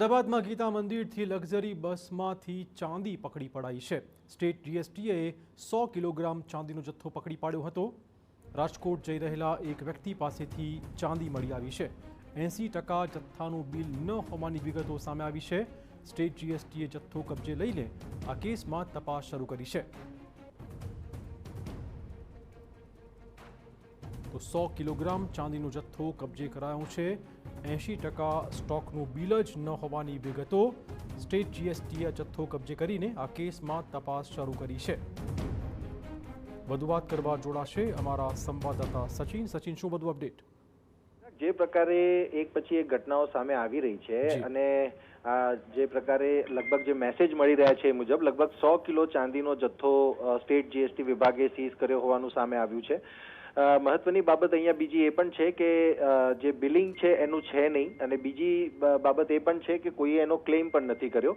અમદાવાદમાં ગીતા મંદિરથી લક્ઝરી બસમાંથી ચાંદી પકડી પડાઈ છે। સ્ટેટ જીએસટીએ 100 કિલોગ્રામ ચાંદીનો જથ્થો પકડી પાડ્યો હતો। રાજકોટ જઈ રહેલા એક વ્યક્તિ પાસેથી ચાંદી મળી આવી છે। 80% જથ્થાનું બિલ ન હોવાની વિગતો સામે આવી છે। સ્ટેટ જીએસટીએ જથ્થો કબજે લઈને આ કેસમાં તપાસ શરૂ કરી છે। તો 100 કિલોગ્રામ ચાંદીનો જથ્થો કબજે કરાયો છે। 80% સ્ટોકનું બિલ જ ન હોવાની વિગતો। સ્ટેટ જીએસટીએ જથ્થો કબજે કરીને આ કેસમાં તપાસ શરૂ કરી છે। વધુ વાત કરવા જોડાશે અમારા સંવાદદાતા સચિન। સચિન, શું વધુ અપડેટ? જે પ્રકારે એક પછી એક ઘટનાઓ સામે આવી રહી છે અને જે પ્રકારે લગભગ જે મેસેજ મળી રહ્યા છે એ મુજબ લગભગ 100 કિલો ચાંદીનો જથ્થો સ્ટેટ જીએસટી વિભાગે સીઝ કર્યો હોવાનું સામે આવ્યું છે। મહત્વની બાબત અહીંયા બીજી એ પણ છે કે જે બિલિંગ છે એનું છે નહીં અને બીજી બાબત એ પણ છે કે કોઈએ એનો ક્લેમ પણ નથી કર્યો।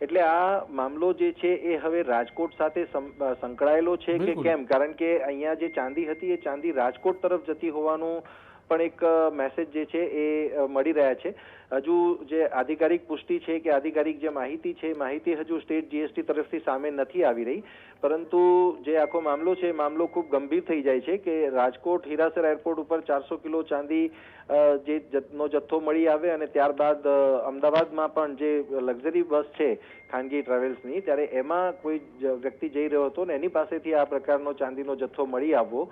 એટલે આ મામલો જે છે એ હવે રાજકોટ સાથે સંકળાયેલો છે કે કેમ, કારણ કે અહીંયા જે ચાંદી હતી એ ચાંદી રાજકોટ તરફ જતી હોવાનું પણ એક મેસેજ જે છે એ મળી રહ્યા છે। હજુ જે આધિકારિક પુષ્ટિ છે કે આધિકારિક જે માહિતી છે માહિતી હજુ સ્ટેટ જીએસટી તરફથી સામે નથી આવી રહી, પરંતુ જે આખો મામલો છે એ મામલો ખૂબ ગંભીર થઈ જાય છે કે રાજકોટ હીરાસર એરપોર્ટ ઉપર 400 કિલો ચાંદી નો જથ્થો મળી આવે અને ત્યારબાદ અમદાવાદમાં પણ જે લક્ઝરી બસ છે ખાનગી ટ્રાવેલ્સની, ત્યારે એમાં કોઈ વ્યક્તિ જઈ રહ્યો હતો ને એની પાસેથી આ પ્રકારનો ચાંદીનો જથ્થો મળી આવવો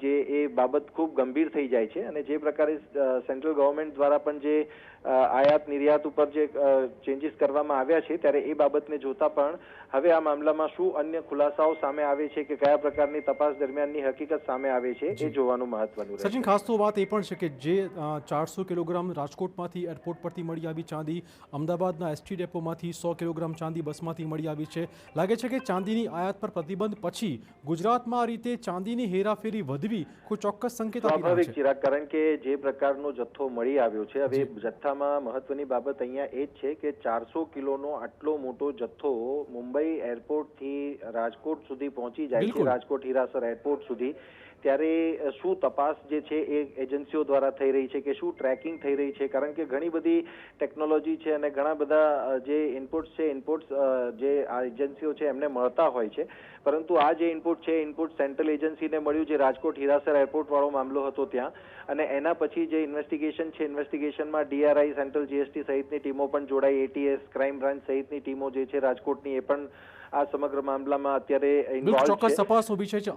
જે એ બાબત ખૂબ ગંભીર થઈ જાય છે। અને જે પ્રકારે સેન્ટ્રલ ગવર્મેન્ટ દ્વારા પણ જે આયાત નિર્યાત ઉપર જે ચેન્જીસ કરવામાં આવ્યા છે ત્યારે એ બાબતને જોતા પણ હવે આ મામલામાં શું અન્ય ખુલાસાઓ સામે આવે છે કે કયા પ્રકારની તપાસ દરમિયાનની હકીકત સામે આવે છે એ જોવાનું મહત્વનું રહેશે। સચિન, ખાસ તો વાત એ પણ છે કે જે 400 કિલોગ્રામ રાજકોટમાંથી એરપોર્ટ પરથી મળી આવી ચાંદી, અમદાવાદના એસટી ડેપોમાંથી 100 કિલોગ્રામ ચાંદી બસમાંથી મળી આવી છે। લાગે છે કે ચાંદીની આયાત પર પ્રતિબંધ પછી ગુજરાતમાં આ રીતે ચાંદીની હેરાફેરી વધવી કોઈ ચોક્કસ સંકેત આપી રહ્યા છે? સ્વાભાવિક, ચિરાગ, કારણ કે જે પ્રકારનો જથ્થો મળી આવ્યો છે હવે જથ્થામાં મહત્વની બાબત અહીંયા એ જ છે કે 400 કિલોનો આટલો મોટો જથ્થો મુંબઈ એરપોર્ટથી રાજકોટ સુધી પહોંચી જાય છે, રાજકોટ હીરાસર એરપોર્ટ સુધી, ત્યારે શું તપાસ જે છે એ એજન્સીઓ દ્વારા થઈ રહી છે કે શું ટ્રેકિંગ થઈ રહી છે? કારણ કે ઘણી બધી ટેકનોલોજી છે અને ઘણા બધા જે ઇનપુટ્સ છે જે આ એજન્સીઓ છે એમને મળતા હોય છે, પરંતુ આ જે ઇનપુટ છે ઇનપુટ સેન્ટ્રલ એજન્સીને મળ્યું જે રાજકોટ હીરાસર એરપોર્ટ વાળો મામલો હતો ત્યાં, અને એના પછી જે ઇન્વેસ્ટિગેશન છે ઇન્વેસ્ટિગેશનમાં ડીઆરઆઈ, સેન્ટ્રલ જીએસટી સહિતની ટીમો પણ જોડાઈ, એટીએસ, ક્રાઇમ બ્રાન્ચ સહિતની ટીમો જે છે રાજકોટની એ પણ આ સમગ્ર મામલામાં અત્યારે ઇન્વોલ્વ છે। ચોક્કસ તપાસનો વિષય છે।